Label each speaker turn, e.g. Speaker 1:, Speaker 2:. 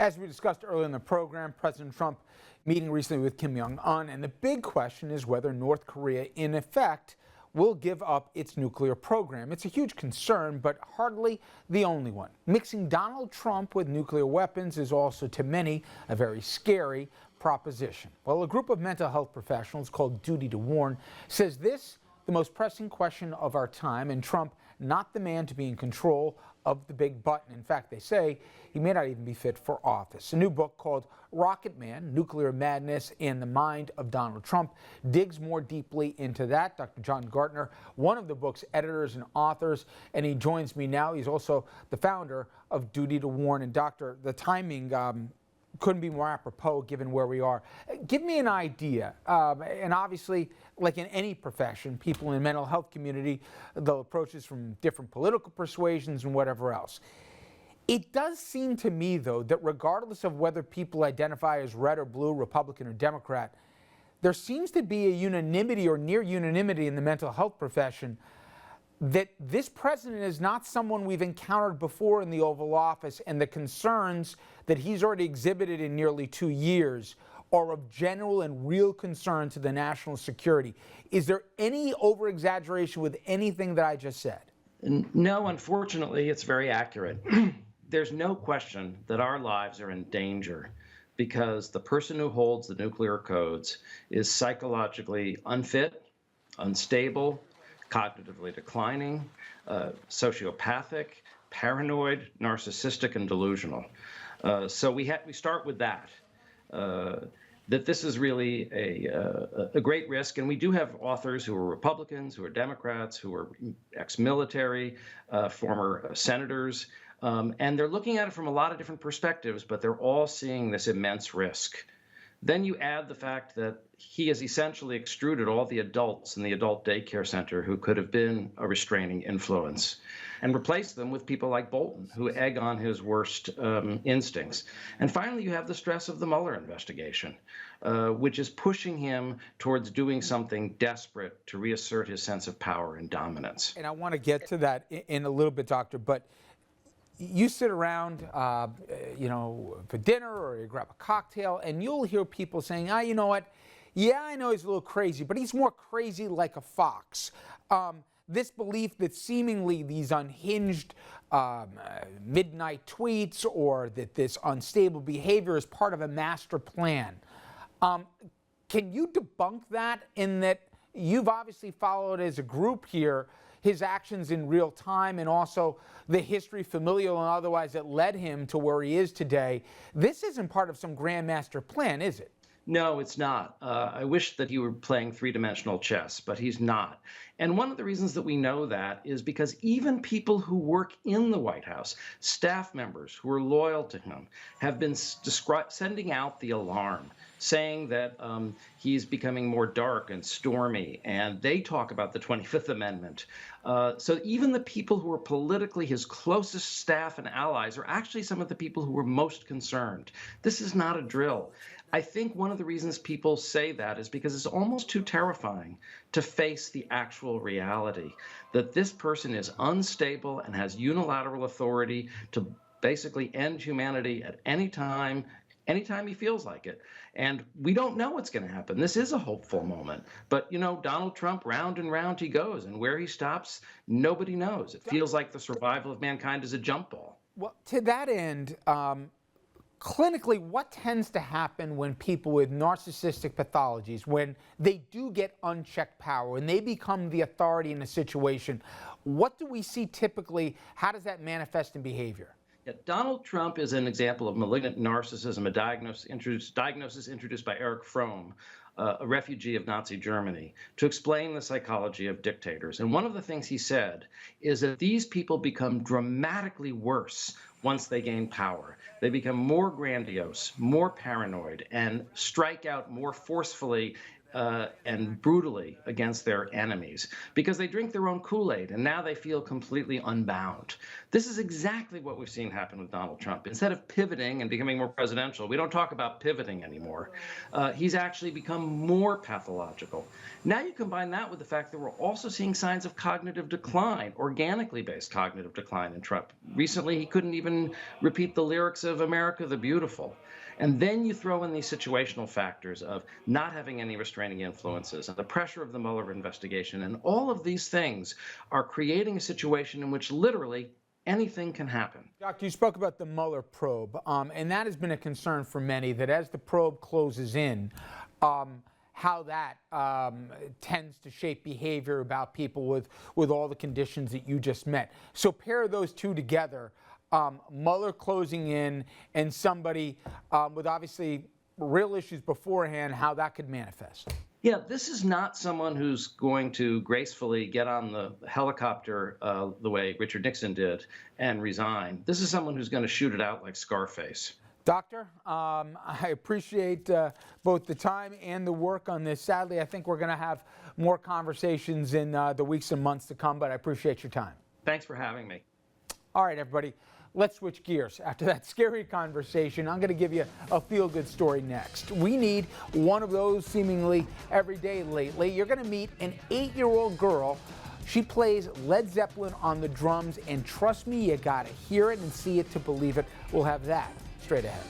Speaker 1: As we discussed earlier in the program, President Trump meeting recently with Kim Jong-un, and the big question is whether North Korea, in effect, will give up its nuclear program. It's a huge concern, but hardly the only one. Mixing Donald Trump with nuclear weapons is also, to many, a very scary proposition. Well, a group of mental health professionals called Duty to Warn says this, the most pressing question of our time, and Trump not the man to be in control of the big button. In fact, they say he may not even be fit for office. A new book called Rocket Man, Nuclear Madness in the Mind of Donald Trump digs more deeply into that. Dr. John Gartner, one of the book's editors and authors, and he joins me now. He's also the founder of Duty to Warn. And Doctor, the timing couldn't be more apropos given where we are. Give me an idea, and obviously, like in any profession, people in the mental health community, they'll approach this from different political persuasions and whatever else. It does seem to me, though, that regardless of whether people identify as red or blue, Republican or Democrat, there seems to be a unanimity or near unanimity in the mental health profession that this president is not someone we've encountered before in the Oval Office, and the concerns that he's already exhibited in nearly 2 years are of general and real concern to the national security. Is there any over-exaggeration with anything that I just said?
Speaker 2: No, unfortunately, it's very accurate. There's no question that our lives are in danger because the person who holds the nuclear codes is psychologically unfit, unstable, cognitively declining, sociopathic, paranoid, narcissistic, and delusional. So we start with that. That this is really a great risk, and we do have authors who are Republicans, who are Democrats, who are ex-military, former senators, and they're looking at it from a lot of different perspectives, but they're all seeing this immense risk. Then you add the fact that he has essentially extruded all the adults in the adult daycare center who could have been a restraining influence and replaced them with people like Bolton, who egg on his worst instincts. And finally, you have the stress of the Mueller investigation, which is pushing him towards doing something desperate to reassert his sense of power and dominance.
Speaker 1: And I want to get to that in a little bit, Doctor, but you sit around, for dinner or you grab a cocktail, and you'll hear people saying, you know what? Yeah, I know he's a little crazy, but he's more crazy like a fox. This belief that seemingly these unhinged midnight tweets or that this unstable behavior is part of a master plan. Can you debunk that in that you've obviously followed as a group here his actions in real time and also the history, familial and otherwise, that led him to where he is today? This isn't part of some grand master plan, is it?
Speaker 2: No, it's not. I wish that he were playing three-dimensional chess, but he's not. And one of the reasons that we know that is because even people who work in the White House, staff members who are loyal to him, have been sending out the alarm, saying that he's becoming more dark and stormy, and they talk about the 25th Amendment. So even the people who are politically his closest staff and allies are actually some of the people who are most concerned. This is not a drill. I think one of the reasons people say that is because it's almost too terrifying to face the actual reality that this person is unstable and has unilateral authority to basically end humanity at any time he feels like it. And we don't know what's going to happen. This is a hopeful moment. But, Donald Trump, round and round he goes. And where he stops, nobody knows. It feels like the survival of mankind is a jump ball.
Speaker 1: Well, to that end, clinically, what tends to happen when people with narcissistic pathologies, when they do get unchecked power, when they become the authority in a situation, what do we see typically? How does that manifest in behavior?
Speaker 2: Yeah, Donald Trump is an example of malignant narcissism, a diagnosis introduced by Erich Fromm, a refugee of Nazi Germany, to explain the psychology of dictators. And one of the things he said is that these people become dramatically worse once they gain power. They become more grandiose, more paranoid, and strike out more forcefully and brutally against their enemies because they drink their own Kool-Aid and now they feel completely unbound. This is exactly what we've seen happen with Donald Trump. Instead of pivoting and becoming more presidential, we don't talk about pivoting anymore. He's actually become more pathological. Now you combine that with the fact that we're also seeing signs of cognitive decline, organically based cognitive decline in Trump. Recently, he couldn't even repeat the lyrics of America the Beautiful. And then you throw in these situational factors of not having any restraining influences and the pressure of the Mueller investigation. And all of these things are creating a situation in which literally anything can happen.
Speaker 1: Doctor, you spoke about the Mueller probe, and that has been a concern for many, that as the probe closes in, how that tends to shape behavior about people with all the conditions that you just met. So pair those two together. Mueller closing in and somebody with obviously real issues beforehand, how that could manifest.
Speaker 2: Yeah, this is not someone who's going to gracefully get on the helicopter the way Richard Nixon did and resign. This is someone who's going to shoot it out like Scarface.
Speaker 1: Doctor, I appreciate both the time and the work on this. Sadly, I think we're going to have more conversations in the weeks and months to come, but I appreciate your time.
Speaker 2: Thanks for having me.
Speaker 1: All right, everybody. Let's switch gears. After that scary conversation, I'm going to give you a feel-good story next. We need one of those seemingly every day lately. You're going to meet an 8-year-old girl. She plays Led Zeppelin on the drums, and trust me, you got to hear it and see it to believe it. We'll have that straight ahead.